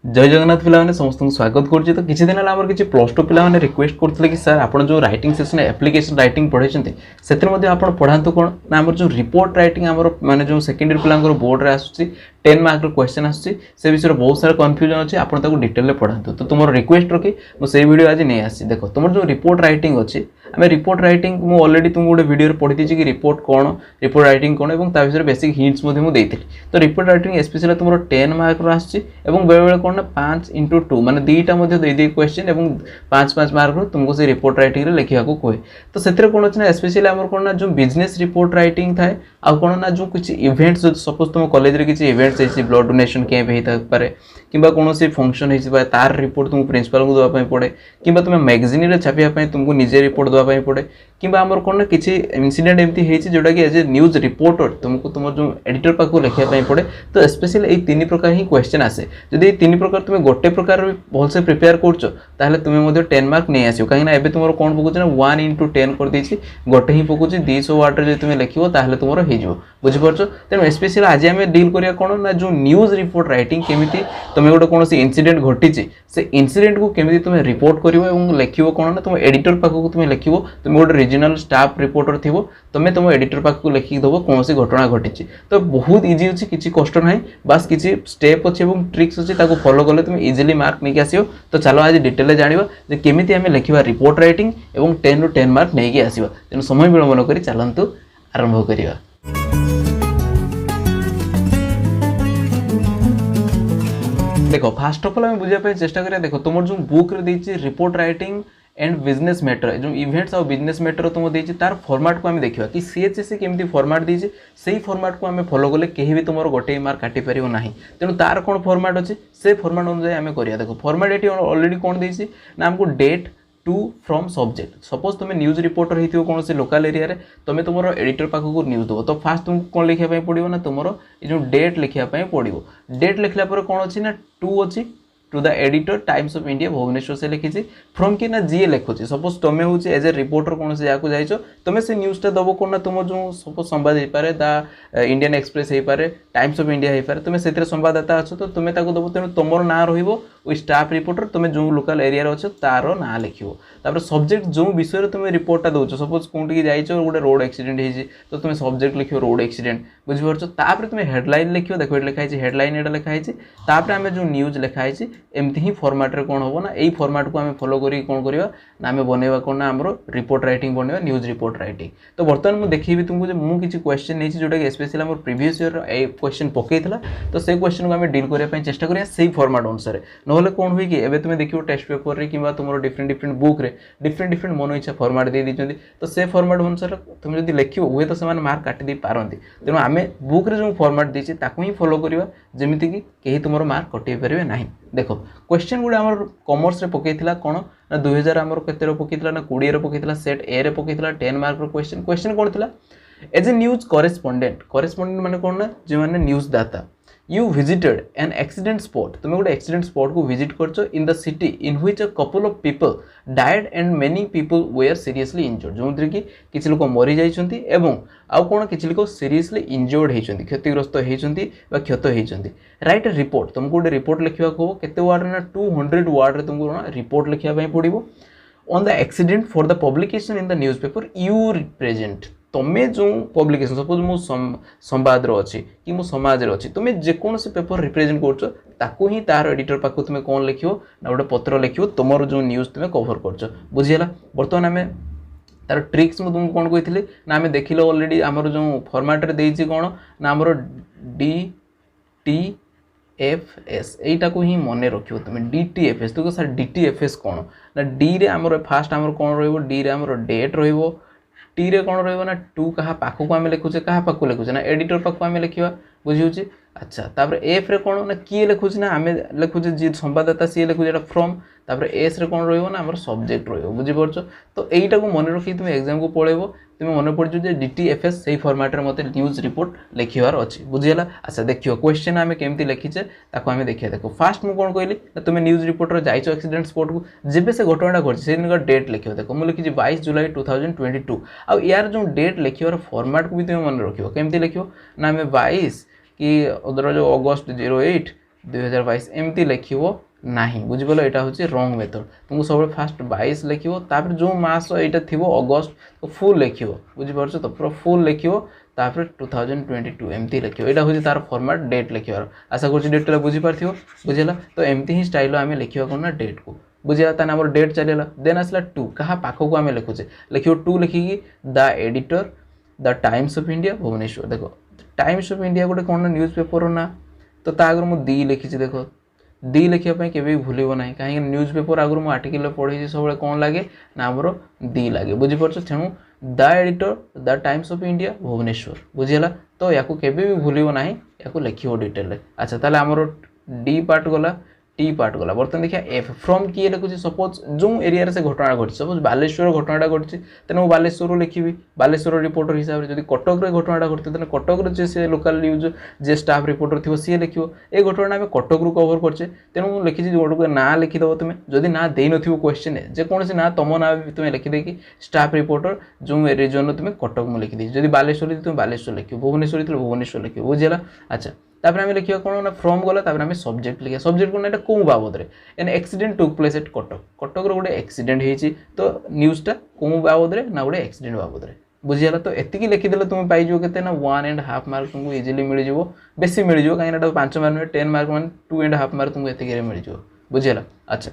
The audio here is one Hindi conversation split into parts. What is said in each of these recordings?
जय जगन्नाथ पिला समस्त स्वागत करुच्ची। तो किसी दिन है किसी प्लस टू पिला रिक्वेस्ट करते कि सर आप जो राइटिंग सेक्शन एप्लिकेशन राइटिंग पढ़ाई से पढ़ातु कौन ना आम जो रिपोर्ट राइटिंग आम माने जो सेकेंडरी पिला बोर्ड में आसूँ 10 मार्क क्वेश्चन आसूँ से विषय बहुत सारा कन्फ्यूजन अच्छी आपको डिटेल पढ़ातु। तो तुम रिक्वेस्ट रखी मुझे वीडियो आज नहीं आसी। देख तुम जो रिपोर्ट राइटिंग अच्छी आम रिपोर्ट राइटिंग मुझे अलरेडी तुम गोटे वीडियो पढ़ी थी कि रिपोर्ट कौन रिपोर्ट राइटिंग कौन और विषय बेसिक हिंट्स मुझे तो रिपोर्ट राइटिंग स्पेशली तुम 10 मार्क आसूँ बेले बेले कौन ना 5x2 माने दीटा दे क्वेश्चन और 5-5 मार्क तुमको से रिपोर्ट राइटिंग लिखा कहे। तो से कौन अच्छे ना स्पेशली आम कौन ना जो बिजनेस रिपोर्ट राइटिंग थाए आ कौन ना जो किसी इवेंट्स सपोज तुम कॉलेज रे किसी इवेंट्स है ब्लड डोनेशन कैंप होता पारे कि कौन फोंक्शन हो तार रिपोर्ट तुमको प्रिंसिपल को देवाई पड़े कि तुम मैगजीन रे छापा तुमको निजे रिपोर्ट देवाई पड़े कि आमर कौन ना किसी इनसीडेंट एमती है जोटा कि एज ए न्यूज रिपोर्टर तुमको तुम जो एडिटर पाक लिखापी पड़े। तो स्पेशली यही 3 प्रकार ही क्वेश्चन आसे जदि 3 प्रकार तुम गोटे प्रकार भलसे प्रिपेयर कर तुम्हें 10 मार्क नहीं आसो कहीं तुम कौन पकाउच ना 1x10 कर देछि गोटे ही पकाउच 200 वार्ड रे तुम लिखो तुम हो बुझीपार। तेणु स्पेशली आज आम डील करिया कौन ना जो न्यूज रिपोर्ट राइटिंग केमिति तुम गोटे कौन इनसीडेंट घटी से इनसीडेंट को केमिति तुम रिपोर्ट कर लिखो कौन ना तुम एडिटर पाखक तुम लिखो तुम गोटे रिजनल स्टाफ रिपोर्टर थी तुम्हें तुम एडिटर पाखक लिखिदेव कौन सी घटना घटी। तो बहुत इजी अच्छी किसी कष्ट ना बास किसी स्टेप अच्छे और ट्रिक्स अच्छे फॉलो कले तुम इजिली मार्क नहीं आसो। तो चलो आज डिटेल जाना केमिति आम लिखा रिपोर्ट राइटिंग और 10 ରୁ 10 मार्क नहीं आसवा। तेणु समय विलंब कर चलतु आरंभ करवा। देखो फास्ट ऑफ ऑल आम बुझापी चेष्टा करिया। देखो तुम जो बुक रे देछि report writing and business matter जो इवेंट्स और बिजनेस मैटर तुम देछि तार फॉर्मेट को आम देखा कि सीएचएससी केमती फॉर्मेट देछि से फॉर्मेट को आम फॉलो कले कहीं भी तुम गोटे मार्क काटि पारिबो नाही। तेणु तार कौन फॉर्मेट अच्छे से फॉर्मेट अनुसार आम करिया। देखो फॉर्मेट ये ऑलरेडी कौन देछि ना हमको date to from subject suppose तुम न्यूज रिपोर्टर होती कौन से लोकल एरिया रे तुम तुम एडिटर पाखक न्यूज देव तो फास्ट तुमको कौन लिखापी पड़ो ना तुम जो डेट लिखापी पड़ो। डेट लिखला कौन अच्छी ना 2 अच्छी to the editor Times of India Bhubaneswar से लिखी फ्रॉम कि ना जी लिखुची सपोज तुम हूँ एज ए रिपोर्टर कौन से जहाँ जाइछ तुम से न्यूज़टा दब कौन ना तुम जो सपोज संवाद हो पाए द इंडियन एक्सप्रेस हो पाए टाइम्स ऑफ इंडिया हो पाए तुम से संवाददाता अच्छो तो तुम्हें दब तेणु तुम ना रो स्टाफ रिपोर्टर तुम जो लोकल एरिया अच्छे तार ना लिखो। तापर सब्जेक्ट जो विषय तुम रिपोर्टा दौच सपोज कौटी जाइछ गोटे रोड एक्सीडेंट हो तो तुम सब्जेक्ट लिखो रोड एक्सीडेंट बुझीपार। तापर तुम हेडलाइन लिखो देखो ये लिखाई हेडलाइन ये लिखाई तापर आम जो न्यूज लिखाई एमती ही फॉर्मेट रे कौन हम ना यही फॉर्मेट को आम फॉलो करी कौन करवा ना आम बनवा कौन ना आम रिपोर्ट राइटिंग बनवा न्यूज रिपोर्ट राइटिंग। तो बर्तमान मुझे देखी तुमको मुझे किसी क्वेश्चन नहीं जोटा कि स्पेशली आम प्रीवियस ईयर क्वेश्चन पकईला तो से क्वेश्चन को आम डील करने चेष्टा करिया से फॉर्मेट अनुसार ना कौन हुए कि एवं तुम देखो टेस्ट पेपर रे कि तुम डिफरेंट बुक रे डिफरेंट मन इच्छा फॉर्मेट दे दी तो से फॉर्मेट अनुसार तुम जब लिख हुए तो से मार्क काटिदे पारती। तेणु आम बुक रे जो फॉर्मेट देती ही फॉलो करवा जमीती कि कहीं तुम मार्क कटई पारे ना। देखो क्वेश्चन गुड़ा आम कॉमर्स रे पकईला कौन ना 2000 आम के पकईला ना 20 पकईला सेट ए रे पकईला 10 मार्क क्वेश्चन क्वेश्चन कौन था एज ए न्यूज करेस्पोंडेंट माने कौन ना जो मैंने न्यूज दाता you visited an accident spot तुम गोटे एक्सीडेंट स्पॉट को विजिट कर in the city in which a couple of people died and many people were seriously injured जो कि किसी लोग मरी जाइछंती एवं आउ कौन किसी लोग सीरियसली इंजर्ड होती क्षतिग्रस्त होती क्षत होती। राइट रिपोर्ट तुमको गोटे रिपोर्ट लिखा हो केते वार्ड ना 200 वार्ड रे तुमको रिपोर्ट लिखापी पड़ो on the accident for the publication in the news paper you represent तुम्हें जो पब्लिकेशन सपोज मु संवाद अच्छी कि मु समाज अच्छी तुम्हें जेकोसी पेपर रिप्रेजेंट कर तार एडिटर पाक तुम कौन लिखो ना गोटे पत्र लिखो तुम जो न्यूज तुम कभर कर बुझीगला। बर्तमान आम तार ट्रिक्स मुझे तुमको कौन कही ना आम देख ऑलरेडी आमर जो फॉर्मेट रे देछि कौन ना आमर DTFS यहीटा को ही मन रखियो तुम DTFS तो सर DTFS कौन ना डी रे आमर फास्ट आमर कौन रहिबो डी रे आमर डेट रहिबो टी रे कौन रहिबो ना 2 कहा पाखक आम लिखुचे कहा पाखक लिखुचे ना एडिटर पाखक आम लिखा बुझी। अच्छा तापर एफ रे कौन ना किए लिखुचे ना आम लिखुचे जी संवाददाता सी लिखुचे फ्रॉम तापर एस रे कौन रहिबो ना आमर सब्जेक्ट रहिबो बुझीपार। तो यहीटा को मन रखी तुम एग्जाम को पळेबो तुम मन पड़ जे DTFS से फॉर्मेट रे मते न्यूज रिपोर्ट लिखिबार अछि बुझीला। अच्छा देखियो क्वेश्चन आम केमती लिखिचे ताको आम देखिया। देखो फास्ट मु कौन कहली ना तुम न्यूज रिपोर्टर जाइछो एक्सीडेंट स्पॉट को जेबे से घटनाटा घटी से दिन का डेट लिखियो। देखो मु लिखिछि 22 जुलाई 2022 आ यार जो डेट लिखिबार फॉर्मेट को भी तुम मन रखियो केमती लिखियो ना आम 22 कि जो अगस्त 08 2022 एमती लिखिबो नाही बुझिबलो एटा होची रॉन्ग मेथड तुमको सब फास्ट 22 लिखिबो तापर जो मास एटा थिबो अगस्त तो फुल लिखिबो बुझि परछ तो पूरा फुल लिखिबो तापर 2022 एमती लिखिबो एटा होची तार फॉर्मेट डेट लिखिबार आशा करछि डेट ला बुझि पारथिबो बुझिला तो एमती ही स्टाइल आमे लिखिबा कोन ना डेट को बुझिला तान हमर डेट चलेला देन आसला 2 कहा पाखो को आमे लिखुचे लिखिबो 2 लिखिकी the editor the Times of India Bhubaneswar देखो टाइम्स ऑफ इंडिया गोटे कोन न्यूज़ पेपर ना तो ता आगर मु दी लिखिछि देखो दी लिखिया पई केबे भूलिबो नाही काहे न्यूज़ पेपर आगर मु आर्टिकल पढिछि सबले कोन लागे ना हमर दी लागे बुझि परछ तेणु the editor the Times of India Bhubaneswar बुझिला तो याकू केबे भी भूलिबो नाही याकू लिखिबो डिटेल रे अच्छा ताले हमर डी पार्ट गला टी पार्ट गला बर्तन देखिया एफ फ्रॉम किए लिखुछि सपोज जो एरिया रे से घटना घटि सपोज बालेश्वर घटनाटा घटि तेनु बालेश्वर लिखिबी बालेश्वर रिपोर्टर हिसाब रे जदि कटक रे घटनाटा घटि तने कटक रे जे लोकल न्यूज जे स्टाफ रिपोर्टर थिबो सी लिखिबो ए घटना हम कटक रु कवर करछे तेनु लिखिछि जोडको ना लिखि दबो तुमे जदि ना देइ नथिबो क्वेश्चन जे कोनसे ना तमो ना तुमे लिखि देकी स्टाफ रिपोर्टर जो रीजन तुमे कटक मु लिखि दी जदि बालेश्वर तुमे बालेश्वर लिखिबो भुवनेश्वर तो भुवनेश्वर लिखिबो बुझिला अच्छा तापर हमें लिखिया कोन ना फ्रॉम गला तापर हमें सब्जेक्ट लिखिया सब्जेक्ट कोन एटा को बाबद रे an accident took place at Cuttack Cuttack रो गोटे एक्सीडेंट हेछि तो न्यूज़ टा को बाबद रे ना गोटे एक्सीडेंट बाबद रे बुझियाला तो एतिकी लिखि देले तुम पाइ जो केते ना 1.5 मार्क तुमको इजीली मिल जिवो बेसी मिल जिवो काहे ना 5 मार्क में 10 मार्क मान 2.5 मार्क तुमको एतिकी रे मिल जिवो बुझियाला अच्छा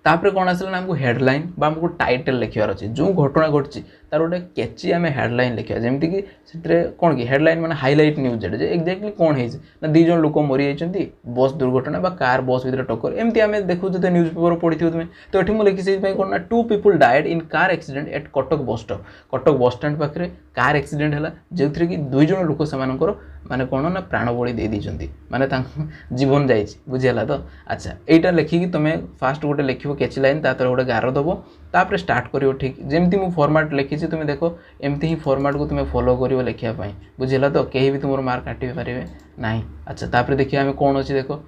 तापर कौन आसला ना हमको हेडलाइन बा हमको टाइटल लिखियार अछि जो घटना घटछि तार गोटे कैची आमे हेडलाइन लिखिया जेमति कि सेतरे कोन कि हेडलाइन माने हाइलाइट न्यूज जे एक्जेक्टली कोन हेछि ना दी जन लोक मरि जाइछन्ती बस दुर्घटना बा कार बस भीतर टक्कर एमति आमे देखु जते न्यूज पेपर पढिथियो तुमे तो एठी मु लिखि से पई कोन ना 2 people died in car accident at Cuttack bus stand पाखरे कार एक्सीडेंट हला जेउथरे कि दुई जन लोक समानकर माने कोन ना प्राण बळी दे दिजंती माने तांक जीवन जाइछि बुझियला तो अच्छा एटा लिखि कि तुमे फास्ट गोटे लिखिबो कैची लाइन तातर गोटे गार दबो तापर स्टार्ट करियो ठीक जेमति मु फॉर्मेट लिखि छी तुमे देखो एमति ही फॉर्मेट को तुमे फॉलो करियो लिखिया पई बुझियला तो केही भी तुमर मार्क काटि पारिबे नाही अच्छा तापर देखियो हमें कोन अछि देखो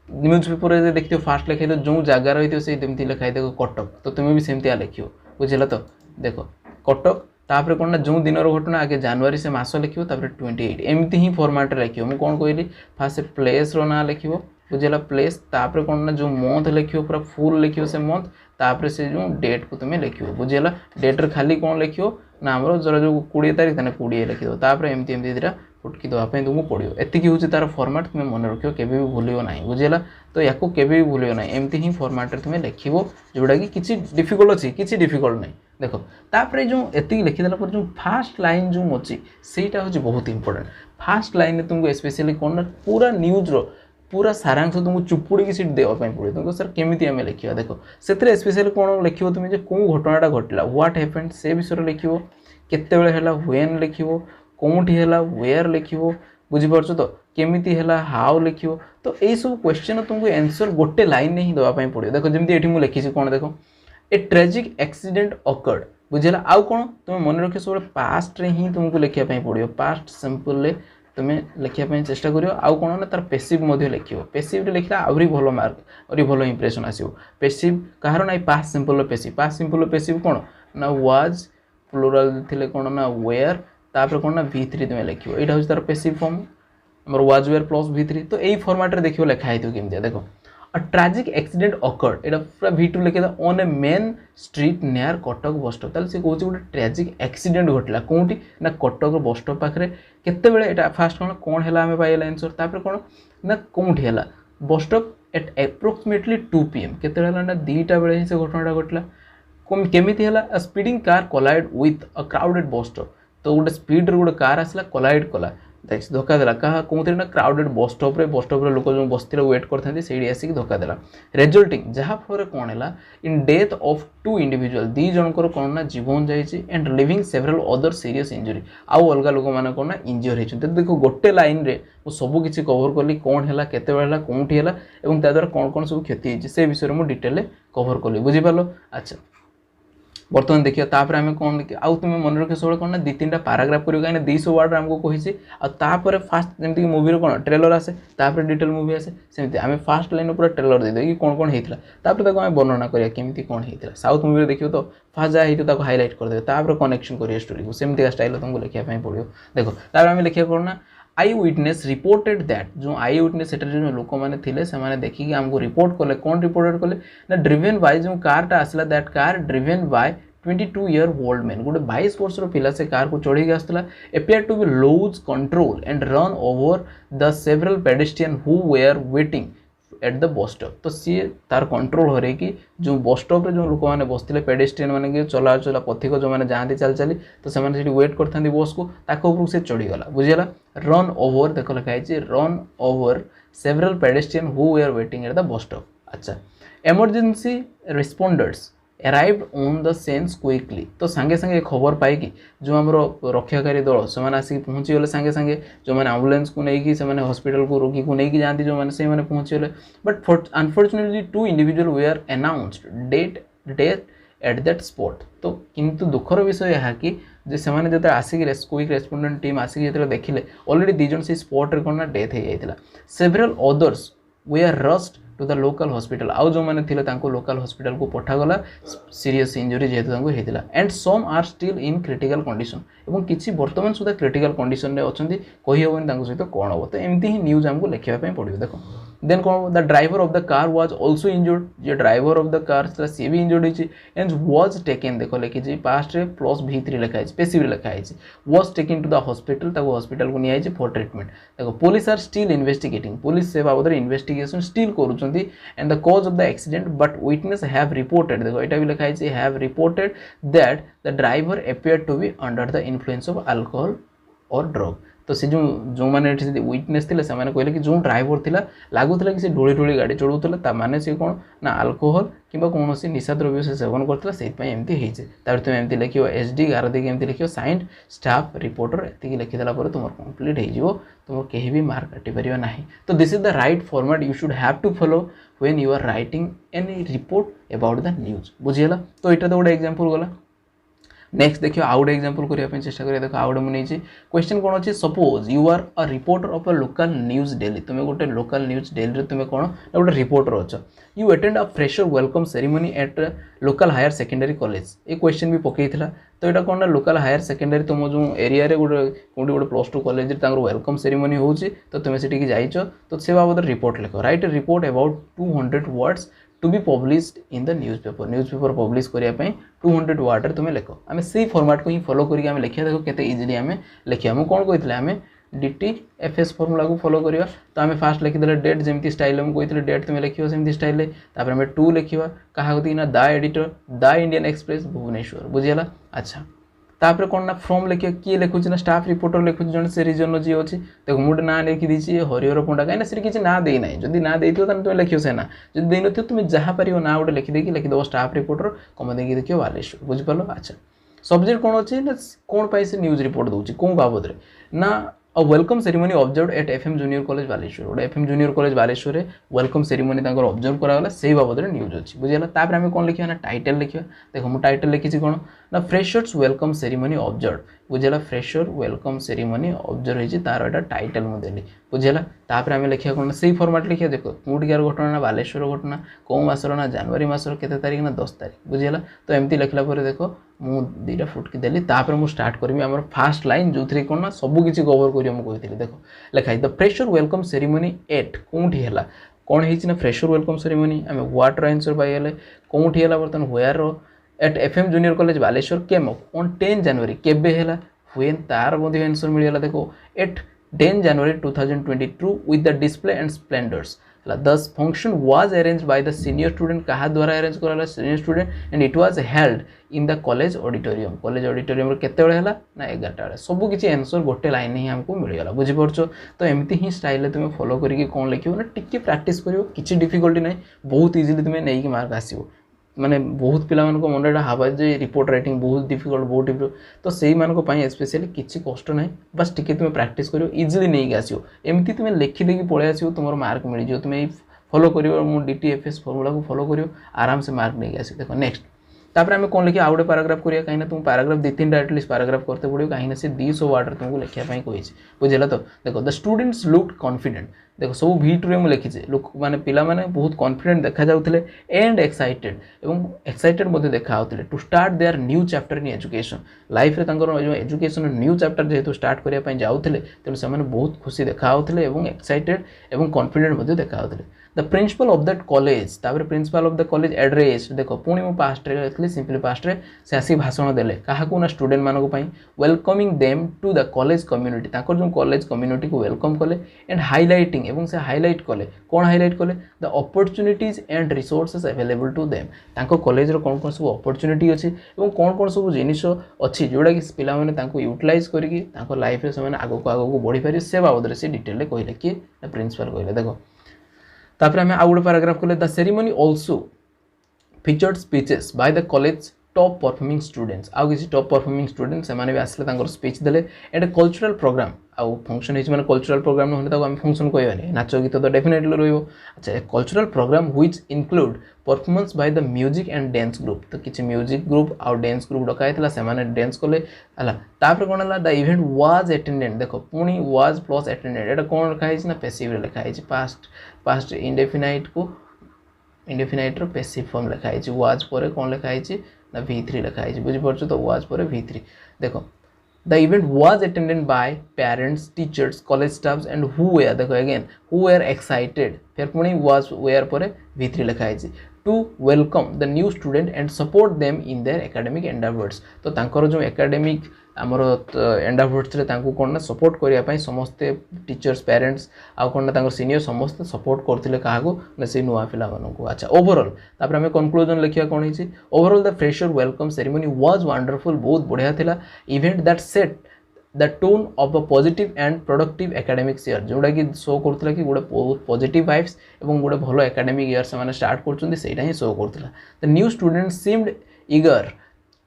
न्यूज़ पेपर रे देखियो फास्ट लिखि दो जो जगह रहितो से जेमति लिखाइ देखो कटक तो तुमे भी सेमति लिखियो बुझियला तो देखो कटक तापर कोन ना जो दिन रो घटना आगे जनवरी से मास लिखियो तापर 28 एमति ही फॉर्मेट रे लिखियो मु कोन कहली फास्ट से प्लेस रो ना लिखियो बुझियला प्लेस तापर कोन ना जो मंथ लिखियो पूरा फुल लिखियो से मंथ तापर से जो डेट को तुमे लिखियो बुझियला डेट रे खाली कोन लिखियो ना हमरो जरा जो 20 तारीख तने 20 लिखि दो तापर एमति एमति दिरा फुटकी दवा पे तुमको पड़ियो एतिकी होची तार फॉर्मेट तुमे मन रखियो केबे भी भूलियो नाही बुझियला तो याको केबे भी भूलियो नाही एमति ही फॉर्मेट रे तुमे लिखिबो जोडा कि किछि डिफिकल्ट अछि किछि डिफिकल्ट नाही देखो तापर जो एतिकी लिखि देला पर जो फास्ट लाइन जो अछि सेटा होची बहुत इंपोर्टेंट फास्ट लाइन ने तुमको स्पेशली कोन ना पूरा न्यूज़ रो पूरा सारांश तुमको चुपुड़ी की सीट देवा पई पड़े तुमको सर केमिति हमें लिखियो देखो सेतरे स्पेशली कोन लिखियो तुमे जे को घटनाटा घटला व्हाट हैपेंड से विषय रे लिखियो केते बेले हला व्हेन लिखियो कोठी हला वेयर लिखियो बुझि परछो तो केमिति हला हाउ लिखियो तो ए सब क्वेश्चन तुमको आंसर गोटे लाइन ने ही देवा पई पड़ियो देखो जेमति एठी मु लिखि छी कोन देखो ए ट्रेजिक एक्सीडेंट अकर्ड बुझिला आउ कोन तुम मन रखियो सब पास्ट रे ही तुमको लिखिया पई पड़ियो पास्ट सिंपल ले तुमे लिखिया पई चेष्टा करियो आउ कोन ना तार पैसिव मध्ये लिखियो पैसिव रे लिखला आउरी भलो मार्क आउरी भलो इंप्रेशन आसीओ पैसिव कहर नै पास्ट सिंपल पैसिव कोन ना वाज प्लुरल थिले कोन ना वेयर तापर कोन ना v3 तुमे लिखियो एटा होय तार पैसिव फॉर्म हमर वाज वेयर प्लस v3 तो एई फॉर्मेट रे देखियो लिखा हेतु केमते देखो अ ट्रेजिक एक्सीडेंट अकर्ड एटा पूरा v2 लिखे the on A main street near Cuttack bus stop ताल से कहउची गोटे ट्रेजिक एक्सीडेंट घटला कोंटी ना कटक बस स्टॉप पाखरे केते बेले एटा फास्ट कोन हला हमें पाइला आंसर तापर कोन ना कोंठी हला bus stop at approximately 2 pm केते हला ना 2टा बेले ही से घटनाटा घटला केमिति हला a speeding car collide with a crowded bus stop तो गोटे स्पीड रे गोटे कार आसला कोलाइड कला धोखा देला कहा कोथि ना क्राउडेड बस स्टॉप रे लोक जो बस्ती रे वेट करथांती सेडी आसी कि धोखा देला रिजल्टिंग जहा फर कोन हला इन डेथ ऑफ 2 इंडिविजुअल दी जनकर कोन ना जीवन जाईची and leaving several other serious injury आउ अलगा लोक माने कोन ना इंजर हेछन तो देखो गोटे लाइन रे मु सब किछि कवर करली कोन हला केते बेला कोंठी हला एवं ता द्वारा कोन कोन सब क्षति हेछि से विषय रे मु डिटेल ले कवर करली बुझि पालो अच्छा बर्तमान देखिए तापर आम कौन लिखिए आउ तुम मन रखिए सब कौन ना 2-3टा पैराग्राफ करियो कहीं 200 वर्ड हमको कहिछि आ तापर फास्ट जेमति मूवी रो कौन ट्रेलर आसे तापर डिटेल मूवी आसे सेमति आम फास्ट लाइन पूरा ट्रेलर दे दे कि कौन कौन हेतिला तापर ताको आम वर्णना करिया केमिति कौन हेतिला साउथ मूवी रे देखियो तो फास्ट जा हेति ताको हाईलाइट कर दे तापर कनेक्शन करिया स्टोरी को सेमति का स्टाइल तुमको लिखिया पई पड़ियो देखो तापर आम लिखिया कौन ना आई विटनेस रिपोर्टेड दैट जो आई विटनेस सेटर जो लोक मैंने थे से देखिए आमको रिपोर्ट कले कौन रिपोर्टेड कले ना ड्रिवेन बाय जो कारटा आसला that car driven by 22 old man गोटे 22 वर्ष पिला से कार को चढ़ी आसला appear to be lose control and run over the several pedestrian who were waiting at the bus stop तो सी तार कंट्रोल हरे कि जो बस स्टॉप रे जो लोक मैंने बसते पेडेस्ट्रियन मैंने चला चला पथिक जो मैंने जाती चल चली तो से वेट करते बस को ऊपर से चढ़ीगला बुझीगला रन ओवर देख लिखाई run over several pedestrian who were waiting at the bus stop. अच्छा emergency responders arrived on the scene quickly तो सांगे सांगे खबर पाई जो आम रक्षाकारी दल से आसिक पहुँचीगले सांगे सांगे जो मैंने आम्बुलेंस को लेकिन से हॉस्पिटल को रोगी को लेकिन जाती जो मैंने पहुँचीगले but unfortunately 2 individual were announced death at that spot तो किंतु दुखर विषय यह कि जो आसिक क्विक रेस्पोंडेंट टीम आसिक जो देखिले ऑलरेडी 2 जन से स्पॉट रे कोना डेथ हो जाता several others were rushed to the local hospital आउ जो मैंने थिले तांको लोकल हॉस्पिटल को पठागला सीरियस इंजुरी जेहेतु तांको हेतिला and some are still in critical condition एवं किछि वर्तमान सुधा क्रिटिकल कंडीशन रे अछंती कहि होबन तांको सहित कोन हो तो एमती ही न्यूज हमको लिखिबा पय पड़ियो देखो देन कौन the driver of the car was also injured जो ड्राइवर ऑफ द कार सी भी इंजर्ड होची एंड वाज टेकन देखो लिखी पास्ट रे प्लस V3 लिखा है पेसिव लिखा है was taken to the hospital ताको हॉस्पिटल को निया फॉर ट्रीटमेंट देखो police are still investigating police से बाबद इन्वेस्टिगेशन स्टिल करूछंती and the cause of the accident but witness have reported देखो एटा भी लिखा है have reported that the driver appear to be under the influence of alcohol और ड्रग तो से जो मैंने विटनेस थे से कहले कि जो ड्राइवर थिला लगुला कि से ढोली ढोली गाड़ी चलाऊला माने से कौन ना अल्कोहल कि कौन निशा द्रव्य से सेवन करता से एमती होते तुम एमती लिख SD 11 देखिए एमती लिख साइंड स्टाफ रिपोर्टर एति लिखिदेला तुम कंप्लीट हो तुम कहीं भी मार्क काटी पार ना तो this is the right format you should have to follow when you are writing any report about the news बुझीगला तो यहाँ तो गोटे एग्जांपल गला नेक्स्ट देखिए आउ गोटे एग्जांपल करने चेष्टा करिए देखो आउ गोटे मुझे क्वेश्चन कौन अच्छे suppose you are a reporter of a local news daily तुम्हें गोटे लोकल न्यूज डेली तुम्हें कौन गोटे रिपोर्टर अच्छ you attend a fresher welcome ceremony at local higher secondary college ये क्वेश्चन भी पकईला तो यहाँ कौन ना लोकल हायर सेकेंडरी तुम जो एरिया रे गोटे कौटी गोटे +2 कॉलेज वेलकम सेरेमनी होची तो तुम्हें से जाइच तो से बाबद रिपोर्ट लिख write report about 200 words to be published in the newspaper publish करने 200 वर्ड तुम्हें लिख आम से फॉर्मेट को ही फॉलो करके लिखा देखो केते इजिली आम लिखा मुझे कौन कहते आम DTFS फॉर्मूला को फॉलो करवा तो आम फास्ट लिखिदे डेट जमी स्टाइल मुझे कहते डेट तुम्हें लिख सेमती स्टाइल आम 2 लिखा क्या ना the editor the Indian Express Bhubaneswar बुझीगला। अच्छा तापर कौन ना फ्रॉम लिखिए किए लिखुची ना स्टाफ रिपोर्टर लिखुची जन से रिजन जी अच्छी देखो मुझे ना लिखी हरिहर पंडा कहीं से किसी ना देना जब ना देती तुम लिखियो से ना जब देन तुम जहाँ पार ना गोटे लिखिदेकी लिखिदेव स्टाफ रिपोर्टर कम देखिए देखिए बालेश्वर बुझिपार। अच्छा सब्जेक्ट कौन अच्छे ना कौन पाई से न्यूज रिपोर्ट दूसरी कौन बाबद ना a welcome ceremony observe at FM junior college Baleswar गोटे FM junior college Baleswar welcome ceremony observe करागला से बाबद न्यूज अच्छी बुझीगला। तापर आम कौन लिखा ना टाइटल लिखा देखो मुझे टाइटल लिखी कौन ना फ्रेशर्स वेलकम सेरेमनी ऑब्जर्व बुझीगला फ्रेशर वेलकम सेरेमनी ऑब्जर्व होती तार एटा टाइटल मुझे देली बुझीगला। तापर आम लिखा कौन से फॉर्मेट लिखा देखो कौटिकार घटना ना बालेश्वर घटना कौ मसर ना जनवरी मसर केते तारीख ना 10 तारीख बुझीगला तो एमती लिखला देखो मुझे 2टा फुटकी देली तापर मुझे स्टार्ट करी आम फास्ट लाइन जो थी कौन ना सबकि कवर करियो मुझे कहती देखो लिखाई the fresher welcome ceremony at कौटी है कौन है fresher welcome ceremony um what answer पाइले कौटी है बर्तमान where at FM junior college Baleswar came on 10 January केबे है व्हेन तार आंसर मिलगला देखो at 10 January 2022 with the display and splendours the function was arranged by the senior student क्या द्वारा अरेंज कराला senior student and it was held in the college auditorium केते बेले ना 11टा बेले सब किसी आंसर गोटे लाइन ही हमको मिलगला बुझीपार तो एमती ही स्टाइल तुम फॉलो करके कौन लिख ना टिके प्रैक्टिस करियो किसी डिफिकल्टी ना बहुत इजिली तुम्हें नहीं मार्क आसो माने बहुत पिला मन को मन हवा जे रिपोर्ट राइटिंग बहुत डिफिकल्ट तो से मानी स्पेशली किसी कष्ट ना बस टिके तुम प्रैक्टिस करियो इजिली नहीं आसो एमती तुम लिखिदेकी पलि आसो तुम मार्क मिल जाओ तुम फॉलो करियो DTFS फॉर्मूला को फॉलो करियो आराम से मार्क नहीं आस देखो नेक्स्ट तापर आम कौन लिखा आउ गोटे पैराग्राफ करिया कहीं तुम पैराग्राफ 2-3 एटलिस्ट पैराग्राफ करते पड़ो कहीं से 200 वर्ड तुमको लिखा कही बुझेगा। तो देखो द स्टूडेंट्स लुक्ड कॉन्फिडेंट देखो सब V2 में लिखी लोक मैंने पिला माने बहुत कॉन्फिडेंट देखा जाउथिले एंड एक्साइटेड एवं एक्साइटेड मध्ये देखा होथिले to start their new chapter in education life रे तांकर जो एजुकेशन न्यू चैप्टर जेहेतु स्टार्ट करिया पई जाउथिले तेनु से माने बहुत खुशी देखा होथिले एवं एक्साइटेड एवं कॉन्फिडेंट मध्ये देखा होथिले। The principal of that college तापर principal of the college address देखो पुणी मो पास्ट रे लिखली सिंपली पास्ट रे से आसी भाषण देले काहाकू ना स्टूडेंट मानको पई welcoming them to the college community ताकर जो कॉलेज कम्युनिटी को वेलकम कले एंड हाइलाइटिंग एवं से हाइलाइट कले कौन हाइलाइट कले the opportunities and resources available to them तांको कॉलेज रो कौन कौन सब अपॉर्चुनिटी अछि एवं कौन कौन सब जिनिस अछि जोडा कि पिला माने तांको यूटिलाइज करके तांको लाइफ रे से आगो को बढ़ी पारि से बाबद रे से डिटेल रे कहले कि प्रिंसिपल कहले। देखो तापर हमें आउ गोटे पैराग्राफ कले the ceremony also featured speeches by the college top performing students आउ किसी टॉप परफॉर्मिंग स्टूडेंट से माने भी आसले तांकर स्पीच देले एंड कल्चरल प्रोग्राम आउ फंक्शन हिच माने कल्चरल प्रोग्राम न होने ताको हम फंक्शन कहबानी नाच गीत तो डेफिनेटली रहइबो। अच्छा cultural program which include performance by the music and dance group तो किछि म्यूजिक ग्रुप आउ डांस ग्रुप डका हैतला से माने डांस कले हला तापर कोन हला द इवेंट वाज अटेंडेड देखो पुनी वाज प्लस अटेंडेड एटा कोन लिखा हैछि ना पैसिव रे लिखा हैछि पास्ट इंडेफिनाइट को इंडेफिनाइट रो पैसिव फॉर्म लिखा हैछि वाज परे कोन लिखा हैछि ना V3 लिखा है बुझी पड़छ तो वाज पर V3 देखो the event was attended by parents teachers college staffs and who were देखो अगेन हु वेयर एक्साइटेड फिर पुणी वाज वेयर पर V3 लिखा है to welcome the new student and support them in their academic endeavours तो तांकर जो एकेडमिक आमर एंडावर्स रे तांको कोन ना सपोर्ट करिया पई समस्त टीचर्स पेरेंट्स आ कोन ना तांकर सीनियर समस्त सपोर्ट करथिले काहाको ना से नुआ पिला मानको। अच्छा ओवरऑल तापर हमें कंक्लूजन लिखिया कोन हिची overall the fresher welcome ceremony was wonderful बहुत बढ़िया थिला event that set the tone of a positive and productive academic year जोड़ा कि शो करथिला कि गोटे बहुत पॉजिटिव वाइब्स एवं गोटे भलो एकेडमिक ईयर से माने स्टार्ट करछुंदी सेटा ही शो करथिला। The new students seemed eager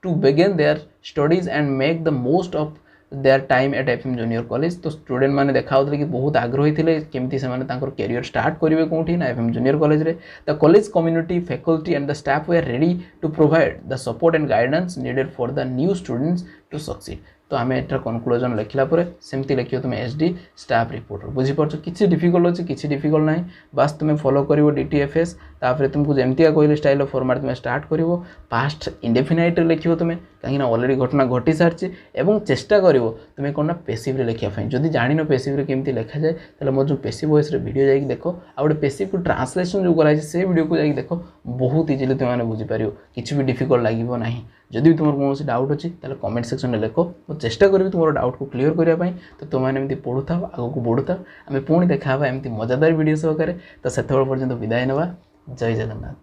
to begin their studies and make the most of their time at FM Junior College तो स्टूडेंट माने देखा होतले कि बहुत आग्रही थिले केमती से माने तांकर करियर स्टार्ट करिवे कोठी ना FM Junior College रे the college community faculty and the staff were ready to provide the support and guidance needed for the new students to succeed. तो आम एटार कनक्लूजन लिखला परे सेमती लिखियो तुम SD स्टाफ रिपोर्टर बुझी पड़छ किछि डिफिकल्ट अछि किछि डिफिकल्ट नाही बस तुम फॉलो करिवो DTFS तापर तुमको जेमतिया कहले स्टाइल ऑफ फॉर्मेट तुम स्टार्ट करिवो पास्ट इंडेफिनाइट लिखियो तुम कहीं ना ऑलरेडी घटना घटी सारछि एवं चेष्टा करिवो तुम कोन ना पैसिव रे लिखिया फै जदी जानि न पैसिव रे केमती लिखा जाय तले मो जो पैसिव वॉइस रे वीडियो जाई देखो आ गोटे पैसिव को ट्रांसलेशन जो कराइ से वीडियो को जाई देखो बहुत इजीली तुम माने बुझी परियो किछि भी डिफिकल्ट लागिवो नाही। जदि तुम कौन डाउट अच्छी ताले कमेंट सेक्शन में लिखो मो चेष्टा करी तुम डाउट को क्लियर करने तो तुमने एमती पढ़ुता आगो को बढ़ुता आम पुणी देखा एमती मजादार वीडियो सहकारे तो से पर्यंत विदाय नेबा। जय जगन्नाथ।